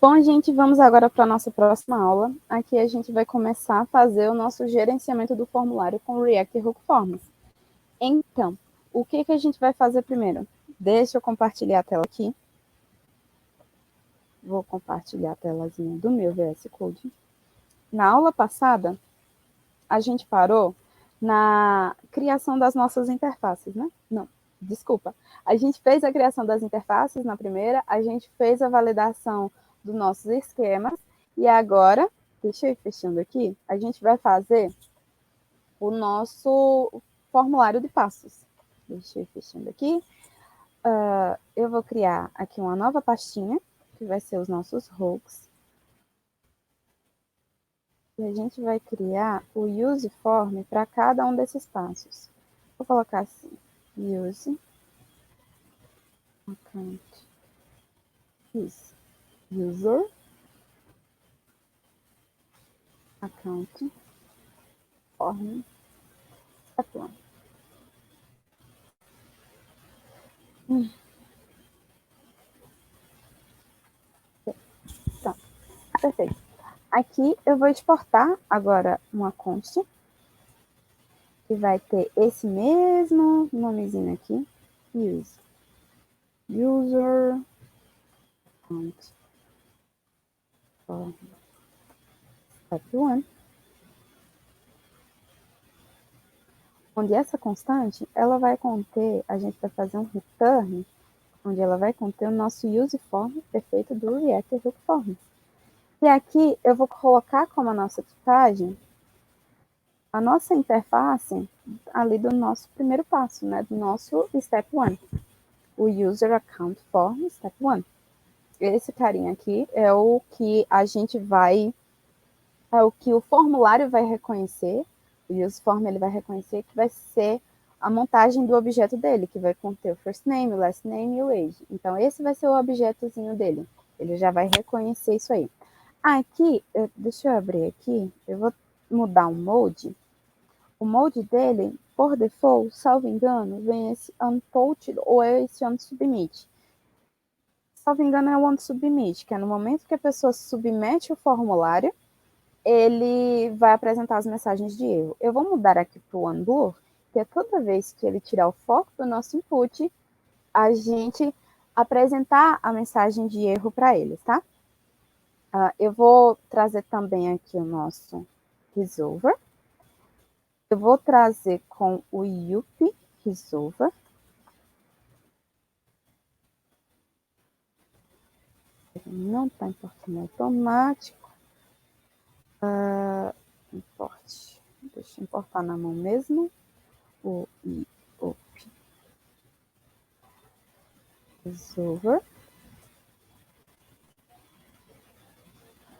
Bom, gente, vamos agora para a nossa próxima aula. Aqui a gente vai começar a fazer o nosso gerenciamento do formulário com o React Hook Forms. Então, o que a gente vai fazer primeiro? Deixa eu compartilhar a tela aqui. Vou compartilhar a telazinha do meu VS Code. Na aula passada, a gente parou na criação das nossas interfaces, né? Não, desculpa. A gente fez a criação das interfaces na primeira, a gente fez a validação dos nossos esquemas, e agora, deixa eu ir fechando aqui, a gente vai fazer o nosso formulário de passos. Deixa eu ir fechando aqui. Eu vou criar aqui uma nova pastinha, que vai ser os nossos hooks. E a gente vai criar o use form para cada um desses passos. Vou colocar assim, use account is user account form step 1. Tá, perfeito. Aqui eu vou exportar agora uma const que vai ter esse mesmo nomezinho aqui, use user account form step 1. Onde essa constante, ela vai conter, a gente vai fazer um return, onde ela vai conter o nosso use form perfeito do React Hook Forms. E aqui eu vou colocar como a nossa tipagem a nossa interface ali do nosso primeiro passo, né? Do nosso step 1. O user account form step 1. Esse carinha aqui é o que a gente vai, é o que o formulário vai reconhecer. O use form ele vai reconhecer que vai ser a montagem do objeto dele, que vai conter o first name, o last name e o age. Então, esse vai ser o objetozinho dele. Ele já vai reconhecer isso aí. Aqui, deixa eu abrir aqui, eu vou mudar o mode. O mode dele, por default, salvo engano, vem esse untouched ou esse unsubmit. Salvo engano, é o unsubmit, que é no momento que a pessoa submete o formulário, ele vai apresentar as mensagens de erro. Eu vou mudar aqui para o unblur, que é toda vez que ele tirar o foco do nosso input, a gente apresentar a mensagem de erro para eles, tá? Eu vou trazer também aqui o nosso resolver. Eu vou trazer com o UP resolver. Não está importando automático. Importe. Deixa eu importar na mão mesmo. O UP resolver.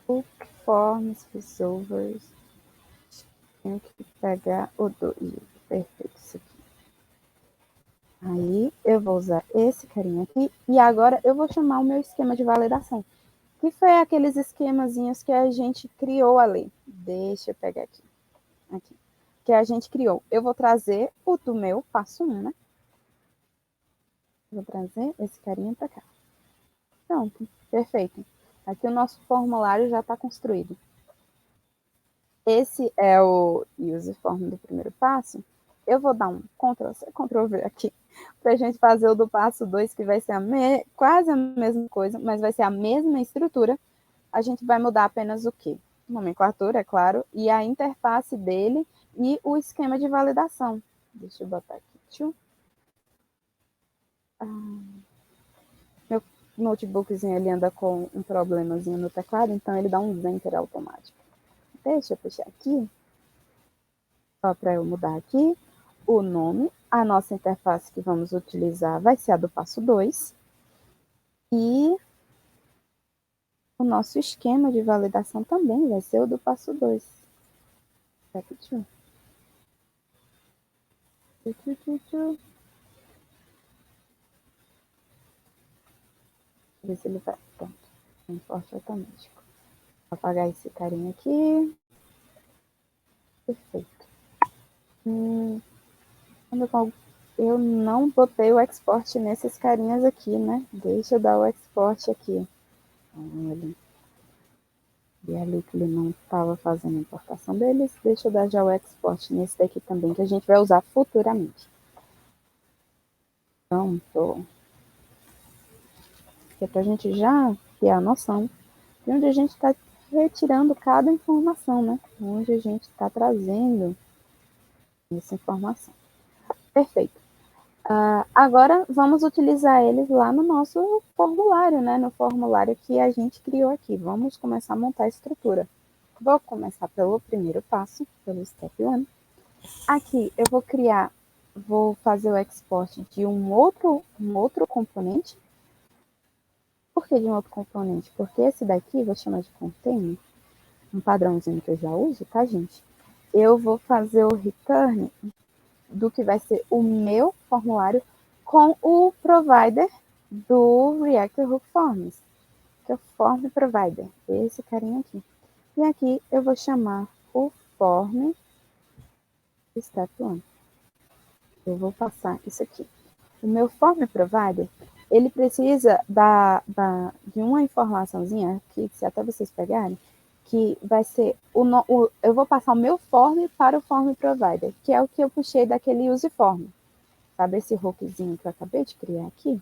Hook forms resolvers. Tenho que pegar o do UP. Perfeito, isso aqui. Aí, eu vou usar esse carinha aqui. E agora, eu vou chamar o meu esquema de validação. Que foi aqueles esquemazinhos que a gente criou ali. Deixa eu pegar aqui. Aqui. Que a gente criou. Eu vou trazer o do meu passo 1, né? Vou trazer esse carinha para cá. Pronto. Perfeito. Aqui o nosso formulário já está construído. Esse é o use form do primeiro passo. Eu vou dar um Ctrl+C, Ctrl+V aqui, para a gente fazer o do passo 2, que vai ser quase a mesma coisa, mas vai ser a mesma estrutura. A gente vai mudar apenas o quê? Nomenclatura, é claro, e a interface dele e o esquema de validação. Deixa eu botar aqui. Meu notebookzinho ele anda com um problemazinho no teclado, então ele dá um enter automático. Deixa eu puxar aqui, só para eu mudar aqui. O nome, a nossa interface que vamos utilizar vai ser a do passo 2. E o nosso esquema de validação também vai ser o do passo 2. Ver se ele vai. Pronto. Importe automático. Vou apagar esse carinha aqui. Perfeito. Eu não botei o export nesses carinhas aqui, né? Deixa eu dar o export aqui. E ali que ele não estava fazendo a importação deles, deixa eu dar já o export nesse daqui também, que a gente vai usar futuramente. Pronto. Que é para a gente já ter a noção de onde a gente está retirando cada informação, né? Onde a gente está trazendo essa informação. Perfeito. Agora vamos utilizar eles lá no nosso formulário, né? No formulário que a gente criou aqui. Vamos começar a montar a estrutura. Vou começar pelo primeiro passo, pelo step 1. Aqui eu vou fazer o export de um outro componente. Por que de um outro componente? Porque esse daqui, vou chamar de container, um padrãozinho que eu já uso, tá, gente? Eu vou fazer o return do que vai ser o meu formulário com o provider do Reactor Hook Forms, que é o Form Provider, esse carinha aqui. E aqui eu vou chamar o Form Step 1. Eu vou passar isso aqui. O meu Form Provider, ele precisa de uma informaçãozinha aqui, se até vocês pegarem, que vai ser eu vou passar o meu form para o Form Provider, que é o que eu puxei daquele use form. Sabe esse hookzinho que eu acabei de criar aqui?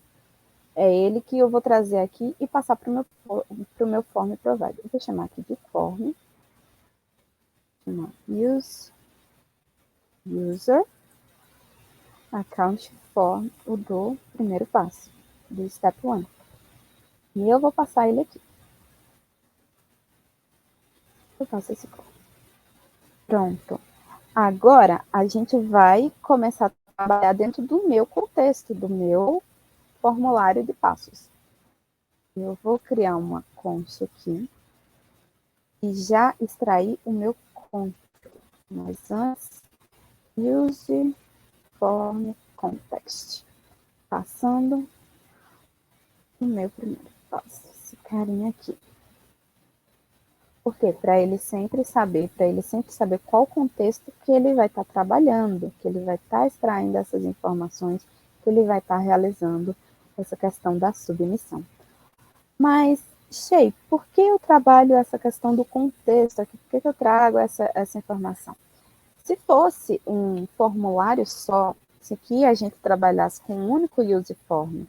É ele que eu vou trazer aqui e passar para o meu Form Provider. Eu vou chamar aqui de Form. User Account Form, o do primeiro passo, do Step 1. E eu vou passar ele aqui. Eu passo esse código. Pronto. Agora, a gente vai começar a trabalhar dentro do meu contexto, do meu formulário de passos. Eu vou criar uma const aqui e já extrair o meu const. Mas antes, use form context. Passando o meu primeiro passo. Esse carinha aqui. Por quê? Para ele sempre saber qual contexto que ele vai estar trabalhando, que ele vai estar extraindo essas informações, que ele vai estar realizando essa questão da submissão. Mas, Shei, por que eu trabalho essa questão do contexto aqui? Por que eu trago essa informação? Se fosse um formulário só, se aqui a gente trabalhasse com um único use form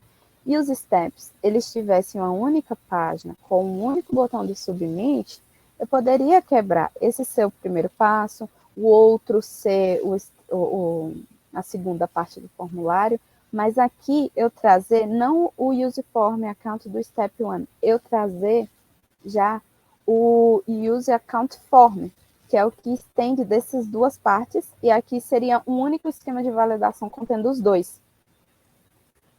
e os steps eles tivessem uma única página com um único botão de submit, eu poderia quebrar esse ser o primeiro passo, o outro ser a segunda parte do formulário, mas aqui eu trazer não o use form account do step 1, eu trazer já o use account form, que é o que estende dessas duas partes, e aqui seria um único esquema de validação contendo os dois.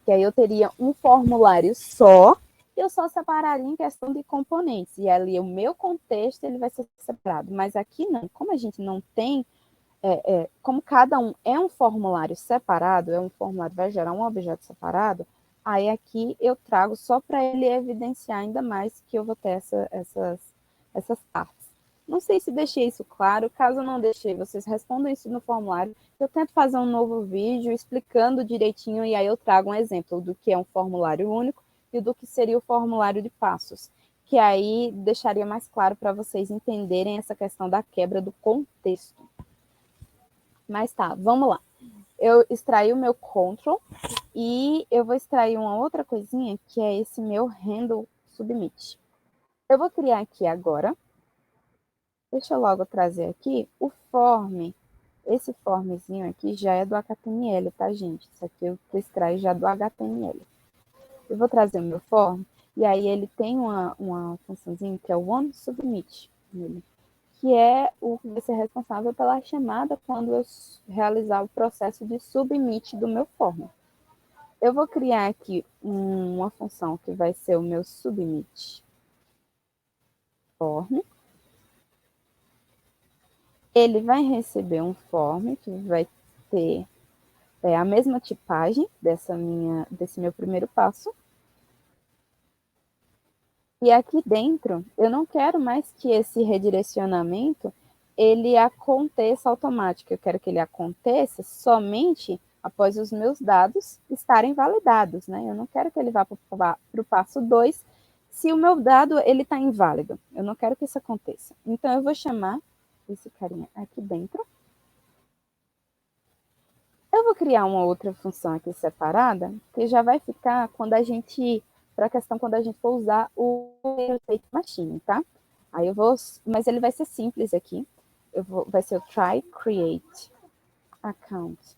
Que aí eu teria um formulário só, e eu só separaria em questão de componentes. E ali o meu contexto ele vai ser separado. Mas aqui não, como a gente não tem, como cada um é um formulário separado, é um formulário, vai gerar um objeto separado, aí aqui eu trago só para ele evidenciar ainda mais que eu vou ter essas partes. Não sei se deixei isso claro, caso não deixei, vocês respondam isso no formulário. Eu tento fazer um novo vídeo explicando direitinho e aí eu trago um exemplo do que é um formulário único e do que seria o formulário de passos, que aí deixaria mais claro para vocês entenderem essa questão da quebra do contexto. Mas tá, vamos lá. Eu extraí o meu control e eu vou extrair uma outra coisinha que é esse meu handle submit. Eu vou criar aqui agora. Deixa eu logo trazer aqui o form. Esse formzinho aqui já é do HTML, tá, gente? Isso aqui eu extraí já do HTML. Eu vou trazer o meu form, e aí ele tem uma funçãozinha que é o onSubmit, que é o que vai ser responsável pela chamada quando eu realizar o processo de submit do meu form. Eu vou criar aqui uma função que vai ser o meu submit form. Ele vai receber um form que vai ter a mesma tipagem desse meu primeiro passo. E aqui dentro, eu não quero mais que esse redirecionamento ele aconteça automático. Eu quero que ele aconteça somente após os meus dados estarem validados, né? Eu não quero que ele vá para o passo 2 se o meu dado está inválido. Eu não quero que isso aconteça. Então, eu vou chamar esse carinha aqui dentro. Eu vou criar uma outra função aqui separada, que já vai ficar quando a gente, para a questão quando a gente for usar o state machine, tá? Aí eu vou, mas ele vai ser simples aqui. Vai ser o try create account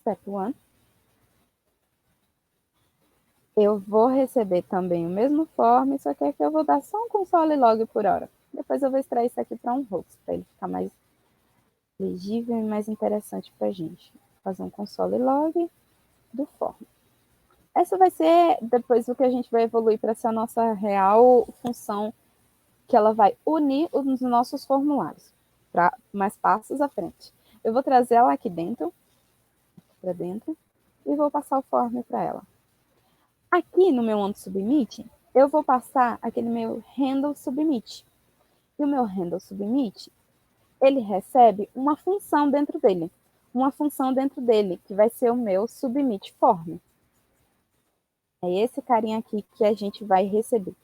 step 1. Eu vou receber também o mesmo form, só que aqui eu vou dar só um console log por hora. Depois eu vou extrair isso aqui para um host, para ele ficar mais legível e mais interessante para a gente. Vou fazer um console log do form. Essa vai ser depois o que a gente vai evoluir para ser a nossa real função, que ela vai unir os nossos formulários para mais passos à frente. Eu vou trazer ela aqui dentro, para dentro, e vou passar o form para ela. Aqui no meu onSubmit, eu vou passar aquele meu handle submit. E o meu handle submit, ele recebe uma função dentro dele. Uma função dentro dele, que vai ser o meu submit form. É esse carinha aqui que a gente vai receber.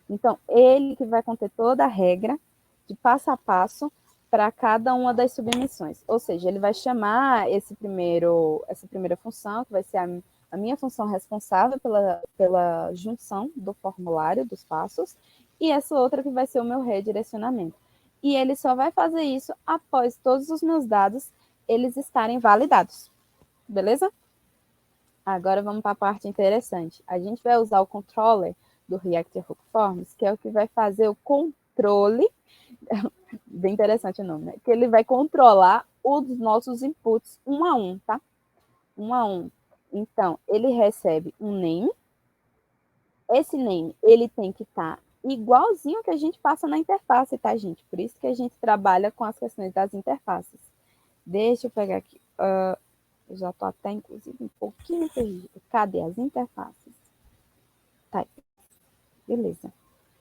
Então, ele que vai conter toda a regra de passo a passo para cada uma das submissões. Ou seja, ele vai chamar essa primeira função, que vai ser a minha função responsável pela junção do formulário, dos passos, e essa outra que vai ser o meu redirecionamento. E ele só vai fazer isso após todos os meus dados eles estarem validados. Beleza? Agora vamos para a parte interessante. A gente vai usar o controller do React Hook Forms, que é o que vai fazer o controle, bem interessante o nome, né? Que ele vai controlar os nossos inputs um a um, tá? Um a um. Então, ele recebe um name. Esse name, ele tem que estar igualzinho que a gente passa na interface, tá, gente? Por isso que a gente trabalha com as questões das interfaces. Deixa eu pegar aqui. Eu já estou até, inclusive, um pouquinho perdido. Cadê as interfaces? Tá, beleza.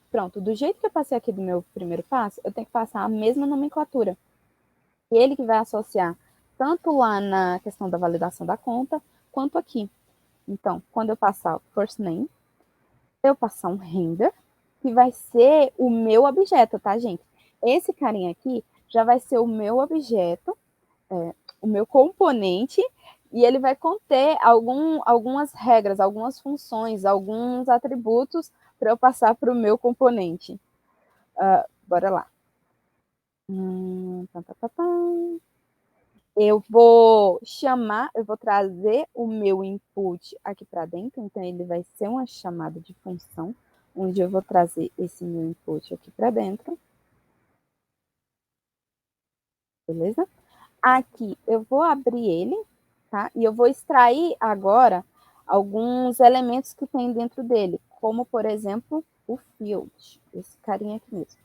Pronto, do jeito que eu passei aqui do meu primeiro passo, eu tenho que passar a mesma nomenclatura. E ele que vai associar tanto lá na questão da validação da conta, quanto aqui. Então, quando eu passar o first name, eu passar um render, que vai ser o meu objeto, tá, gente? Esse carinha aqui já vai ser o meu objeto, o meu componente, e ele vai conter algumas regras, algumas funções, alguns atributos para eu passar para o meu componente. Bora lá. Eu vou trazer o meu input aqui para dentro, então ele vai ser uma chamada de função, onde eu vou trazer esse meu input aqui para dentro. Beleza? Aqui eu vou abrir ele, tá? E eu vou extrair agora alguns elementos que tem dentro dele, como, por exemplo, o field, esse carinha aqui mesmo.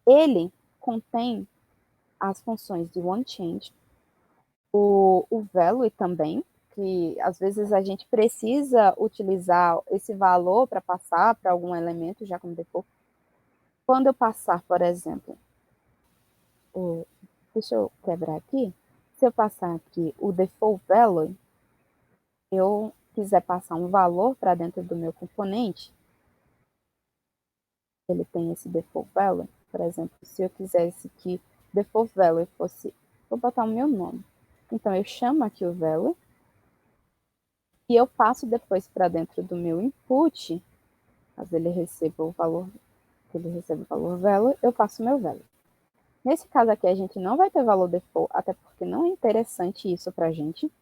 Ele contém as funções de onChange, o value também, que às vezes a gente precisa utilizar esse valor para passar para algum elemento, já como default. Quando eu passar, por exemplo, deixa eu quebrar aqui, se eu passar aqui o default value, eu quiser passar um valor para dentro do meu componente, ele tem esse default value, por exemplo, se eu quisesse que default value fosse, vou botar o meu nome. Então, eu chamo aqui o value, e eu passo depois para dentro do meu input, caso ele receba o valor, value, eu passo o meu value. Nesse caso aqui, a gente não vai ter valor default, até porque não é interessante isso para a gente.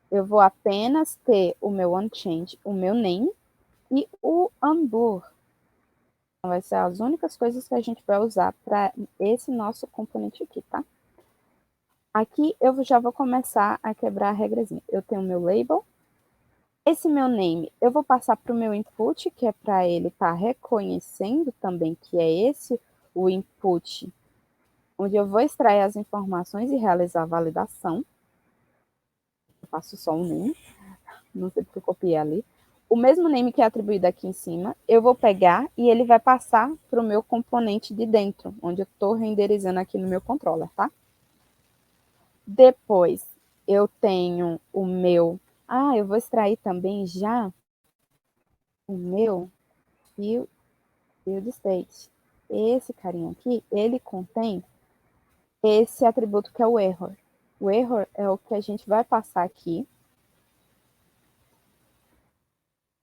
Eu vou apenas ter o meu onChange, o meu name e o unblur. Então, vai ser as únicas coisas que a gente vai usar para esse nosso componente aqui, tá? Aqui eu já vou começar a quebrar a regrazinha. Eu tenho o meu label. Esse meu name eu vou passar para o meu input, que é para ele estar reconhecendo também que é esse o input, onde eu vou extrair as informações e realizar a validação. Eu passo só um name, não sei porque eu copiei ali. O mesmo name que é atribuído aqui em cima, eu vou pegar e ele vai passar para o meu componente de dentro, onde eu estou renderizando aqui no meu controller, tá? Depois, eu tenho o meu... eu vou extrair também já o meu field state. Esse carinha aqui, ele contém esse atributo que é o error. O error é o que a gente vai passar aqui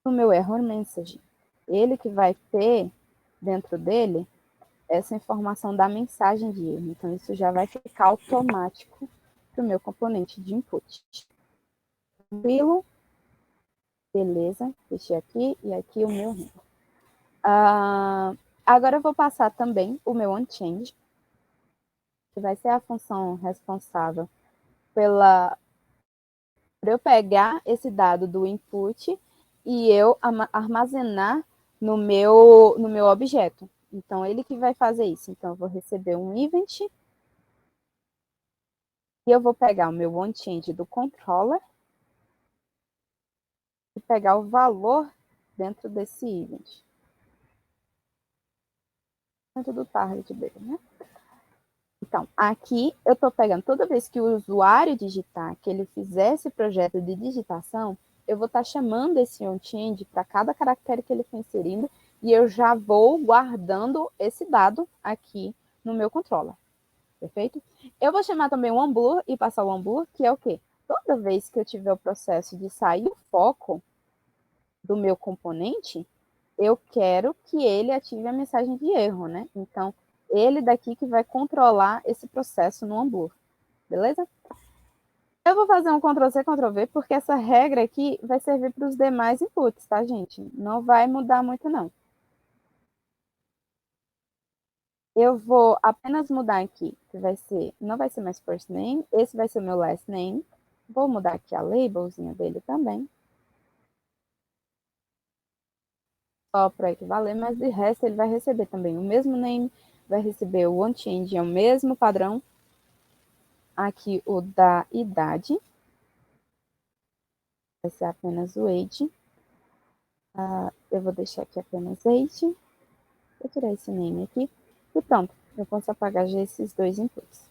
no meu error message. Ele que vai ter dentro dele essa informação da mensagem de erro. Então, isso já vai ficar automático para o meu componente de input. Tranquilo? Beleza. Deixei aqui e aqui o meu erro. Agora eu vou passar também o meu onChange, que vai ser a função responsável para eu pegar esse dado do input e eu armazenar no meu objeto. Então, ele que vai fazer isso. Então, eu vou receber um event e eu vou pegar o meu onChange do controller e pegar o valor dentro desse event. Dentro do target dele, né? Então, aqui eu estou pegando, toda vez que o usuário digitar, que ele fizer esse projeto de digitação, eu vou estar chamando esse onChange para cada caractere que ele for inserindo e eu já vou guardando esse dado aqui no meu controller. Perfeito? Eu vou chamar também o onBlur e passar o onBlur, que é o quê? Toda vez que eu tiver o processo de sair o foco do meu componente, eu quero que ele ative a mensagem de erro, né? Então, ele daqui que vai controlar esse processo no onBlur. Beleza? Eu vou fazer um Ctrl+C, Ctrl+V, porque essa regra aqui vai servir para os demais inputs, tá, gente? Não vai mudar muito, não. Eu vou apenas mudar aqui, que vai ser, não vai ser mais first name, esse vai ser o meu last name. Vou mudar aqui a labelzinha dele também. Só para equivaler, mas de resto ele vai receber também o mesmo name, vai receber o onChange, é o mesmo padrão. Aqui o da idade, vai ser apenas o age. Eu vou deixar aqui apenas age. Vou tirar esse name aqui. E pronto, eu posso apagar já esses dois inputs.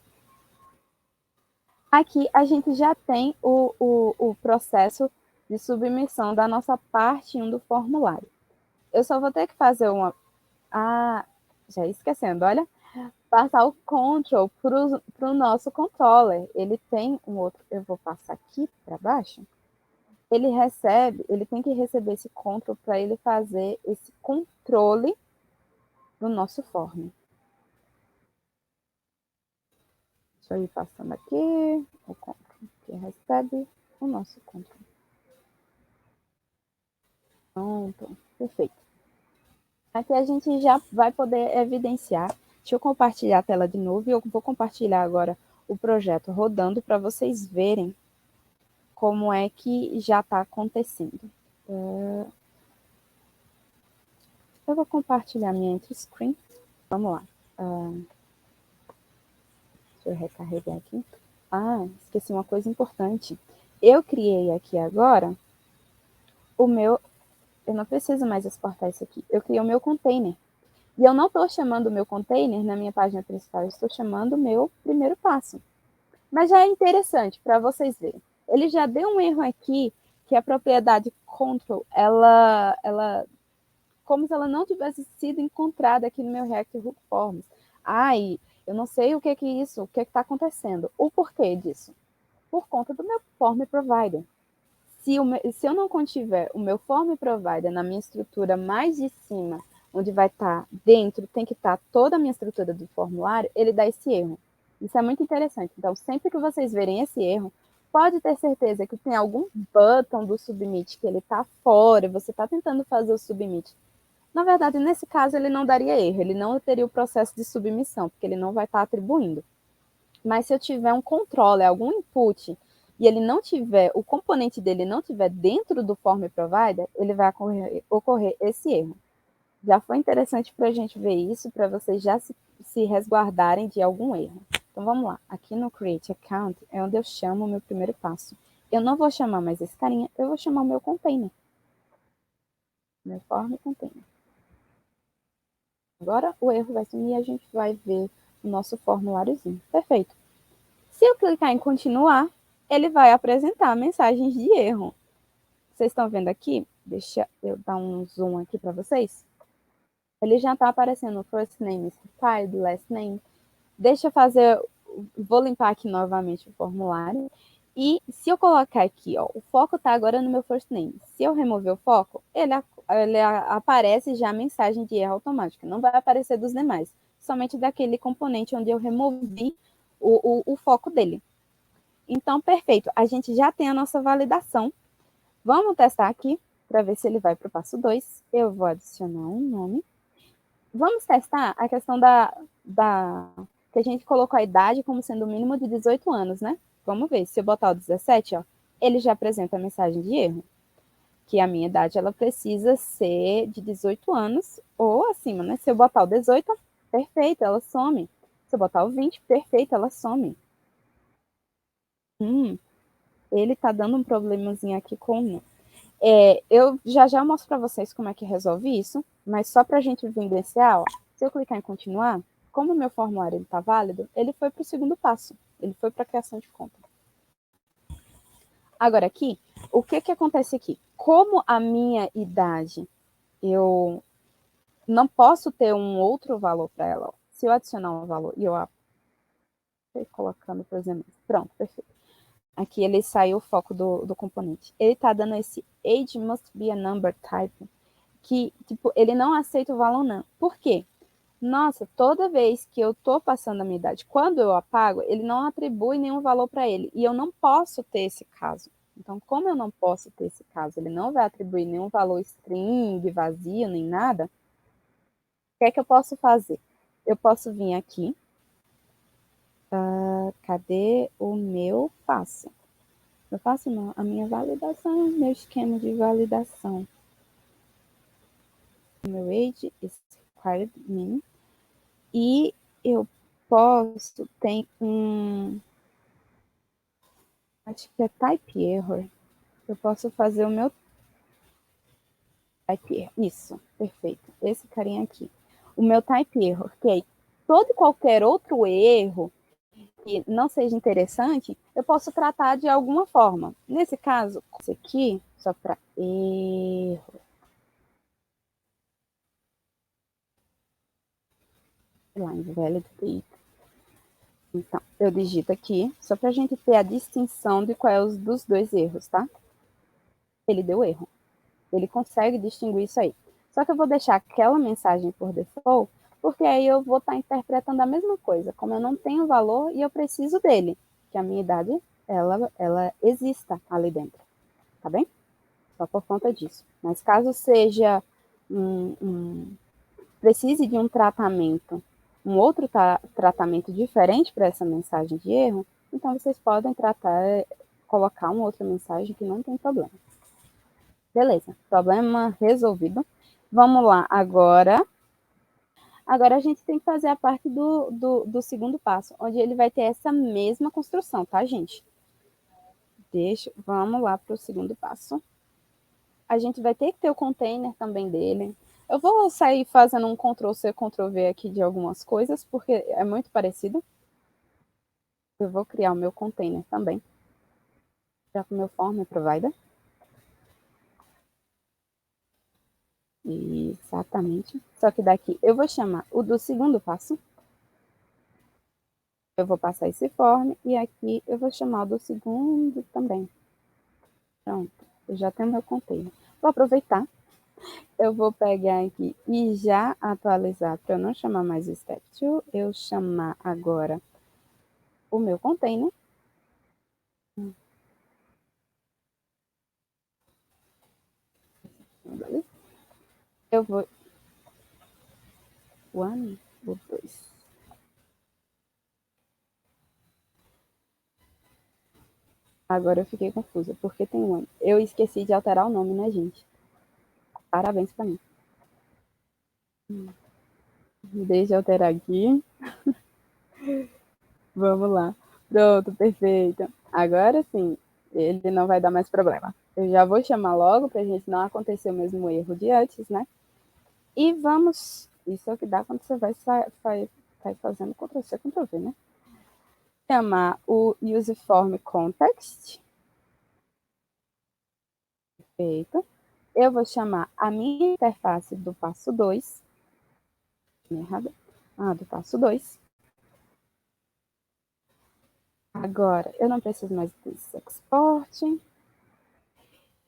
Aqui a gente já tem o processo de submissão da nossa parte 1 do formulário. Eu só vou ter que fazer uma... já esquecendo, olha. Passar o control para o nosso controller. Ele tem um outro... Eu vou passar aqui para baixo. Ele tem que receber esse control para ele fazer esse controle do nosso form. Deixa eu ir passando aqui o control, que recebe o nosso control. Pronto, perfeito. Aqui a gente já vai poder evidenciar. Deixa eu compartilhar a tela de novo e eu vou compartilhar agora o projeto rodando para vocês verem como é que já está acontecendo. Eu vou compartilhar minha entry screen. Vamos lá. Deixa eu recarregar aqui. Esqueci uma coisa importante. Eu criei aqui agora o meu... Eu não preciso mais exportar isso aqui. Eu criei o meu container. E eu não estou chamando o meu container na minha página principal. Eu estou chamando o meu primeiro passo. Mas já é interessante para vocês verem. Ele já deu um erro aqui, que a propriedade control, ela como se ela não tivesse sido encontrada aqui no meu React Hook Forms. Eu não sei o que é isso, o que está acontecendo. O porquê disso? Por conta do meu Form Provider. Se eu não contiver o meu Form Provider na minha estrutura mais de cima, onde vai estar dentro, tem que estar toda a minha estrutura do formulário, ele dá esse erro. Isso é muito interessante. Então, sempre que vocês verem esse erro, pode ter certeza que tem algum button do submit que ele está fora, você está tentando fazer o submit. Na verdade, nesse caso, ele não daria erro, ele não teria o processo de submissão, porque ele não vai estar atribuindo. Mas se eu tiver um controller, algum input, e ele não tiver, o componente dele não tiver dentro do Form Provider, ele vai ocorrer esse erro. Já foi interessante para a gente ver isso, para vocês já se resguardarem de algum erro. Então, vamos lá. Aqui no Create Account é onde eu chamo o meu primeiro passo. Eu não vou chamar mais esse carinha, eu vou chamar o meu container. Meu Form Container. Agora o erro vai sumir e a gente vai ver o nosso formuláriozinho. Perfeito. Se eu clicar em continuar, ele vai apresentar mensagens de erro. Vocês estão vendo aqui? Deixa eu dar um zoom aqui para vocês. Ele já está aparecendo first name is required, last name. Deixa eu fazer, vou limpar aqui novamente o formulário. E se eu colocar aqui, ó, o foco está agora no meu first name. Se eu remover o foco, ele aparece já a mensagem de erro automática. Não vai aparecer dos demais, somente daquele componente onde eu removi o foco dele. Então, perfeito. A gente já tem a nossa validação. Vamos testar aqui para ver se ele vai para o passo 2. Eu vou adicionar um nome. Vamos testar a questão que a gente colocou a idade como sendo o mínimo de 18 anos, né? Vamos ver. Se eu botar o 17, ó, ele já apresenta a mensagem de erro. Que a minha idade ela precisa ser de 18 anos ou acima, né? Se eu botar o 18, perfeito, ela some. Se eu botar o 20, perfeito, ela some. Ele tá dando um problemazinho aqui com eu já mostro para vocês como é que resolve isso, mas só para a gente evidenciar, ó, se eu clicar em continuar, como o meu formulário está válido, ele foi para o segundo passo, ele foi para a criação de conta. Agora aqui, o que acontece aqui? Como a minha idade, eu não posso ter um outro valor para ela. Ó. Se eu adicionar um valor e eu colocando, por exemplo, pronto, perfeito. Aqui ele saiu o foco do componente. Ele está dando esse age must be a number type, que, tipo, ele não aceita o valor não. Por quê? Nossa, toda vez que eu tô passando a minha idade, quando eu apago, ele não atribui nenhum valor para ele. E eu não posso ter esse caso. Então, como eu não posso ter esse caso, ele não vai atribuir nenhum valor string, vazio, nem nada, o que é que eu posso fazer? Eu posso vir aqui, cadê o meu passo? Eu faço a minha validação, meu esquema de validação. Meu age is required min. E eu posso, tem acho que é type error. Eu posso fazer o meu type error. Isso, perfeito. Esse carinha aqui. O meu type error, que é todo e qualquer outro erro que não seja interessante, eu posso tratar de alguma forma. Nesse caso, esse aqui, só para erro. Lá, invalid date. Então, eu digito aqui, só para a gente ter a distinção de qual é os dos dois erros, tá? Ele deu erro. Ele consegue distinguir isso aí. Só que eu vou deixar aquela mensagem por default, porque aí eu vou estar interpretando a mesma coisa. Como eu não tenho valor e eu preciso dele, que a minha idade, ela exista ali dentro. Tá bem? Só por conta disso. Mas caso seja precise de um tratamento, um outro tratamento diferente para essa mensagem de erro, então vocês podem colocar uma outra mensagem que não tem problema. Beleza, problema resolvido. Vamos lá, agora. Agora a gente tem que fazer a parte do segundo passo, onde ele vai ter essa mesma construção, tá, gente? Vamos lá para o segundo passo. A gente vai ter que ter o container também dele. Eu vou sair fazendo um Ctrl+C, Ctrl+V aqui de algumas coisas, porque é muito parecido. Eu vou criar o meu container também, já com o meu form provider. Exatamente. Só que daqui eu vou chamar o do segundo passo. Eu vou passar esse form e aqui eu vou chamar o do segundo também. Pronto, eu já tenho meu container. Vou aproveitar. Eu vou pegar aqui e já atualizar para eu não chamar mais o step 2. Eu chamar agora o meu container. Eu vou. One ou dois. Agora eu fiquei confusa, porque tem um ano. Eu esqueci de alterar o nome, né, gente? Parabéns pra mim. Deixa eu alterar aqui. Vamos lá. Pronto, perfeito. Agora sim, ele não vai dar mais problema. Eu já vou chamar logo pra gente não acontecer o mesmo erro de antes, né? E vamos. Isso é o que dá quando você vai fazendo Ctrl+C, Ctrl+V, né? Chamar o useform context. Perfeito. Eu vou chamar a minha interface do passo 2. errada. Do passo 2. Agora, eu não preciso mais desse export.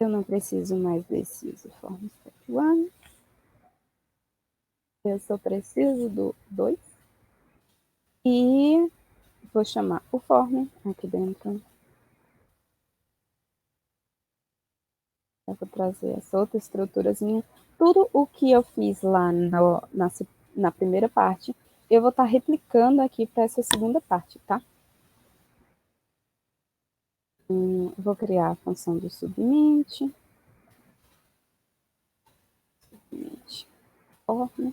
Eu não preciso mais desse userform step 1. Eu só preciso do 2. E vou chamar o form aqui dentro. Eu vou trazer essa outra estruturazinha. Tudo o que eu fiz lá na primeira parte, eu vou estar replicando aqui para essa segunda parte, tá? Vou criar a função do submit. Form.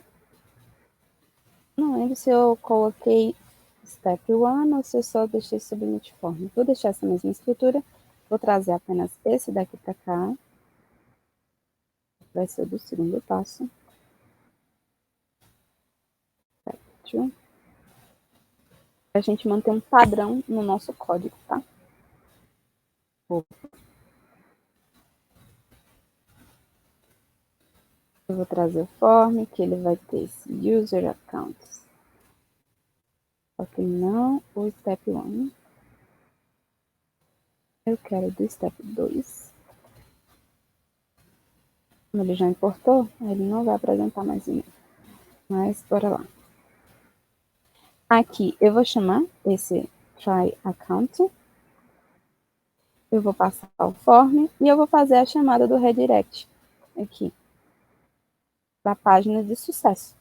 Não lembro se eu coloquei step 1 ou se eu só deixei submit form. Vou deixar essa mesma estrutura. Vou trazer apenas esse daqui para cá. Vai ser do segundo passo. Para a gente manter um padrão no nosso código, tá? Eu vou trazer o form, que ele vai ter esse user accounts. Só que não o step 1. Eu quero do step 2. Como ele já importou, ele não vai apresentar mais ninguém. Mas bora lá. Aqui eu vou chamar esse try account. Eu vou passar o form e eu vou fazer a chamada do redirect aqui da página de sucesso.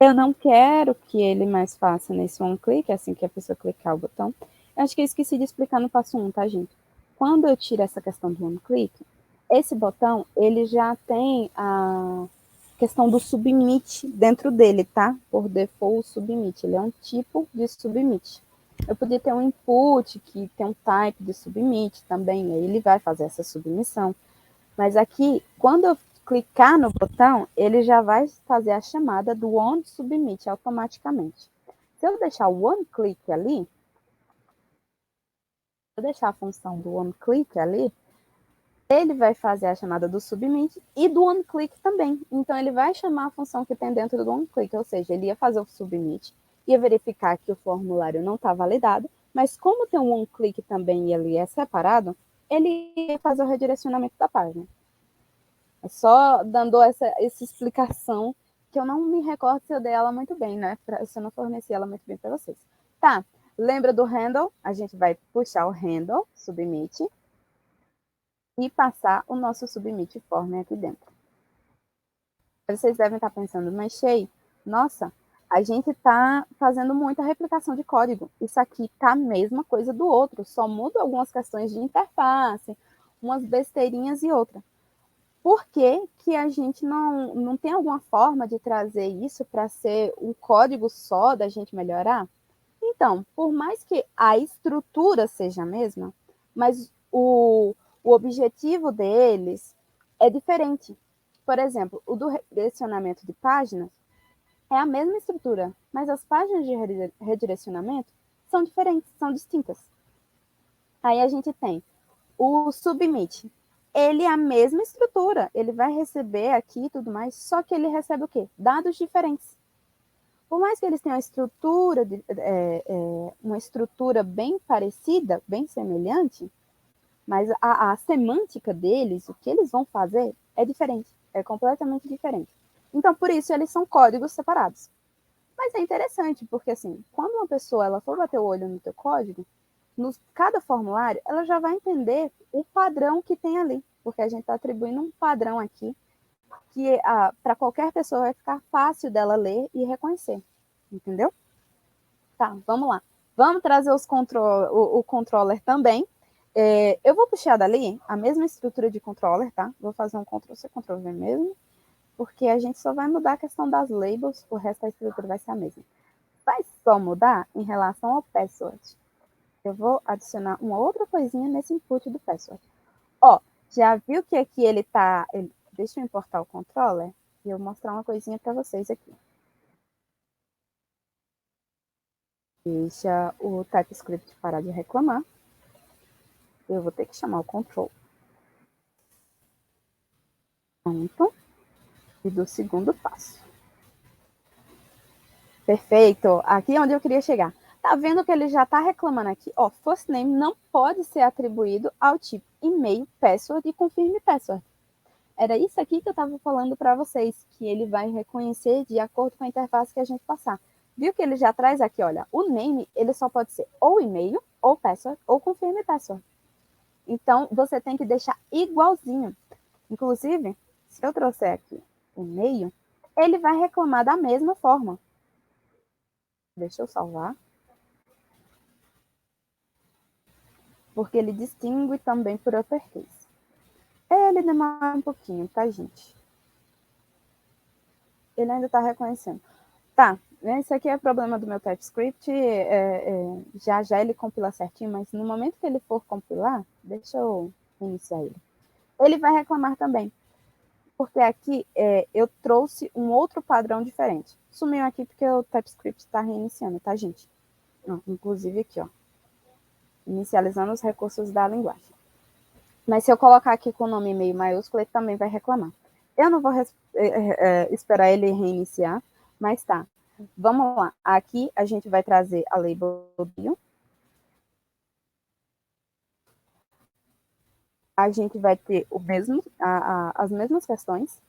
Eu não quero que ele mais faça nesse one click, assim que a pessoa clicar o botão. Eu acho que eu esqueci de explicar no passo 1, tá, gente? Quando eu tiro essa questão do one click, esse botão, ele já tem a questão do submit dentro dele, tá? Por default, submit. Ele é um tipo de submit. Eu podia ter um input que tem um type de submit também, aí ele vai fazer essa submissão. Mas aqui, quando eu clicar no botão, ele já vai fazer a chamada do onSubmit automaticamente. Se eu deixar o onClick ali, se eu deixar a função do onClick ali, ele vai fazer a chamada do submit e do onClick também. Então, ele vai chamar a função que tem dentro do onClick, ou seja, ele ia fazer o submit, ia verificar que o formulário não está validado, mas como tem um onClick também e ele é separado, ele ia fazer o redirecionamento da página. É só dando essa explicação, que eu não me recordo se eu dei ela muito bem, né? Se eu não forneci ela muito bem para vocês. Tá, lembra do handle? A gente vai puxar o handle, submit, e passar o nosso submit form aqui dentro. Vocês devem estar pensando, mas Shei, nossa, a gente está fazendo muita replicação de código. Isso aqui tá a mesma coisa do outro, só muda algumas questões de interface, umas besteirinhas e outra. Por que, que a gente não tem alguma forma de trazer isso para ser um código só da gente melhorar? Então, por mais que a estrutura seja a mesma, mas o objetivo deles é diferente. Por exemplo, o do redirecionamento de páginas é a mesma estrutura, mas as páginas de redirecionamento são diferentes, são distintas. Aí a gente tem o submit. Ele é a mesma estrutura, ele vai receber aqui e tudo mais, só que ele recebe o quê? Dados diferentes. Por mais que eles tenham uma estrutura bem parecida, bem semelhante, mas a semântica deles, o que eles vão fazer, é diferente, é completamente diferente. Então, por isso, eles são códigos separados. Mas é interessante, porque assim, quando uma pessoa ela for bater o olho no teu código, cada formulário, ela já vai entender o padrão que tem ali, porque a gente está atribuindo um padrão aqui que para qualquer pessoa vai ficar fácil dela ler e reconhecer, entendeu? Tá, vamos lá. Vamos trazer o controller também. Eu vou puxar dali a mesma estrutura de controller, tá? Vou fazer um Ctrl+C, Ctrl+V mesmo, porque a gente só vai mudar a questão das labels, o resto da estrutura vai ser a mesma. Vai só mudar em relação ao password. Eu vou adicionar uma outra coisinha nesse input do password. Ó, já viu que aqui ele tá... Deixa eu importar o controller e eu vou mostrar uma coisinha para vocês aqui. Deixa o TypeScript parar de reclamar. Eu vou ter que chamar o control. Pronto. E do segundo passo. Perfeito. Aqui é onde eu queria chegar. Tá vendo que ele já está reclamando aqui? Ó, first name não pode ser atribuído ao tipo e-mail, password e confirme password. Era isso aqui que eu estava falando para vocês, que ele vai reconhecer de acordo com a interface que a gente passar. Viu que ele já traz aqui, olha, o name, ele só pode ser ou e-mail, ou password, ou confirme password. Então, você tem que deixar igualzinho. Inclusive, se eu trouxer aqui o e-mail, ele vai reclamar da mesma forma. Deixa eu salvar. Porque ele distingue também por uppercase. Ele demora um pouquinho, tá, gente? Ele ainda está reconhecendo. Tá, esse aqui é problema do meu TypeScript. Já já ele compila certinho, mas no momento que ele for compilar, deixa eu iniciar ele. Ele vai reclamar também, porque aqui eu trouxe um outro padrão diferente. Sumiu aqui porque o TypeScript está reiniciando, tá, gente? Inclusive aqui, ó. Inicializando os recursos da linguagem. Mas se eu colocar aqui com o nome e-mail maiúsculo, ele também vai reclamar. Eu não vou esperar ele reiniciar, mas tá. Vamos lá. Aqui a gente vai trazer a label bio. A gente vai ter as mesmas questões.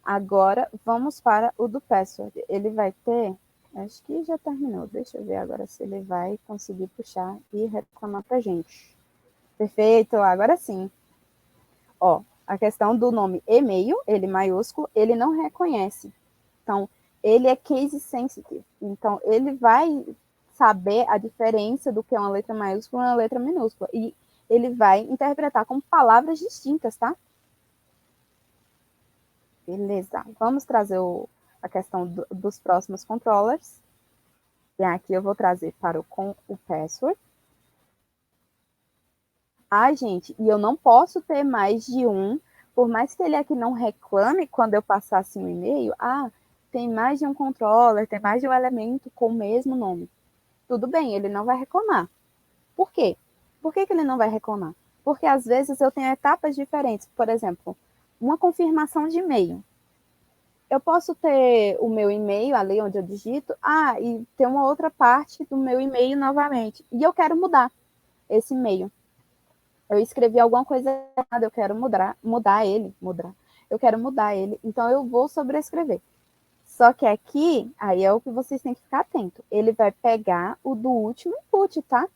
Agora, vamos para o do password. Ele vai ter... Acho que já terminou. Deixa eu ver agora se ele vai conseguir puxar e reclamar para a gente. Perfeito, agora sim. Ó, a questão do nome e-mail, ele maiúsculo, ele não reconhece. Então, ele é case sensitive. Então, ele vai saber a diferença do que é uma letra maiúscula e uma letra minúscula. E ele vai interpretar como palavras distintas, tá? Beleza. Vamos trazer a questão dos próximos controllers. E aqui eu vou trazer para o password. Gente, e eu não posso ter mais de um, por mais que ele aqui não reclame quando eu passasse um e-mail, tem mais de um controller, tem mais de um elemento com o mesmo nome. Tudo bem, ele não vai reclamar. Por quê? Por que ele não vai reclamar? Porque às vezes eu tenho etapas diferentes. Por exemplo, uma confirmação de e-mail. Eu posso ter o meu e-mail ali onde eu digito, e ter uma outra parte do meu e-mail novamente. E eu quero mudar esse e-mail. Eu escrevi alguma coisa errada, eu quero mudar ele. Eu quero mudar ele, então eu vou sobrescrever. Só que aqui, aí é o que vocês têm que ficar atento. Ele vai pegar o do último input, tá?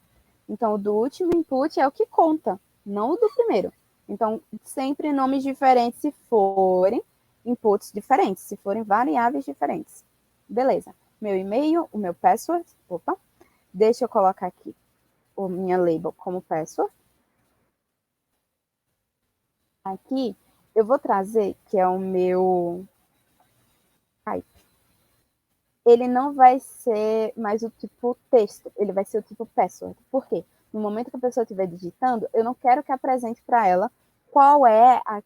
Então, o do último input é o que conta, não o do primeiro. Então, sempre nomes diferentes se forem inputs diferentes, se forem variáveis diferentes. Beleza. Meu e-mail, o meu password. Opa. Deixa eu colocar aqui a minha label como password. Aqui, eu vou trazer, que é o meu type. Ele não vai ser mais o tipo texto, ele vai ser o tipo password. Por quê? No momento que a pessoa estiver digitando, eu não quero que apresente para ela qual é a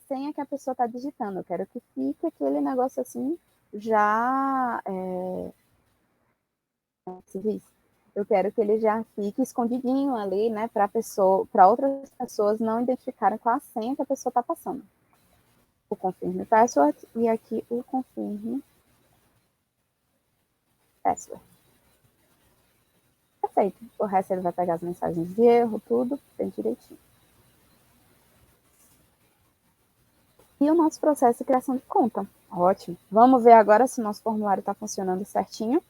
senha que a pessoa está digitando. Eu quero que fique aquele negócio assim, já... se diz? Eu quero que ele já fique escondidinho ali, né, para outras pessoas não identificarem qual a senha que a pessoa está passando. O confirme password e aqui o confirme password. Perfeito. O resto ele vai pegar as mensagens de erro, tudo bem direitinho. E o nosso processo de criação de conta. Ótimo. Vamos ver agora se o nosso formulário está funcionando certinho.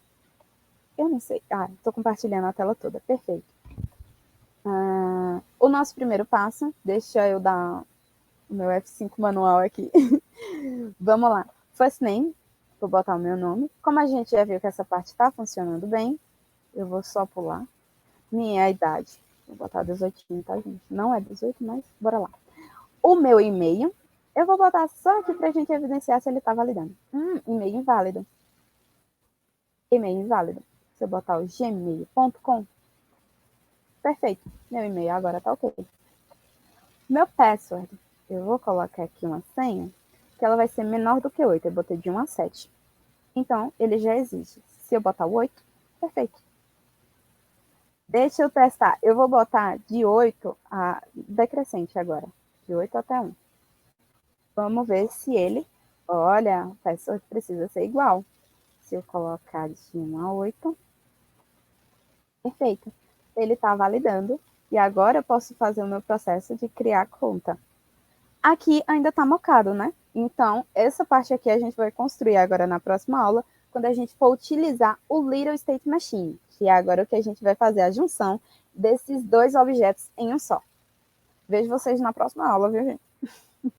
Eu não sei. Estou compartilhando a tela toda. Perfeito. O nosso primeiro passo, deixa eu dar o meu F5 manual aqui. Vamos lá. First name, vou botar o meu nome. Como a gente já viu que essa parte está funcionando bem, eu vou só pular. Minha idade, vou botar 18, tá, gente? Não é 18, mas bora lá. O meu e-mail, eu vou botar só aqui pra gente evidenciar se ele tá validando. E-mail inválido. E-mail inválido. Se eu botar o gmail.com, perfeito. Meu e-mail agora tá ok. Meu password, eu vou colocar aqui uma senha, que ela vai ser menor do que 8. Eu botei de 1 a 7. Então, ele já existe. Se eu botar o 8, perfeito. Deixa eu testar. Eu vou botar de 8 a decrescente agora. De 8 até 1. Vamos ver se ele... Olha, o password precisa ser igual. Se eu colocar de 1 a 8, perfeito. Ele está validando e agora eu posso fazer o meu processo de criar conta. Aqui ainda está mocado, né? Então, essa parte aqui a gente vai construir agora na próxima aula, quando a gente for utilizar o Little State Machine, que é agora o que a gente vai fazer a junção desses dois objetos em um só. Vejo vocês na próxima aula, viu, gente?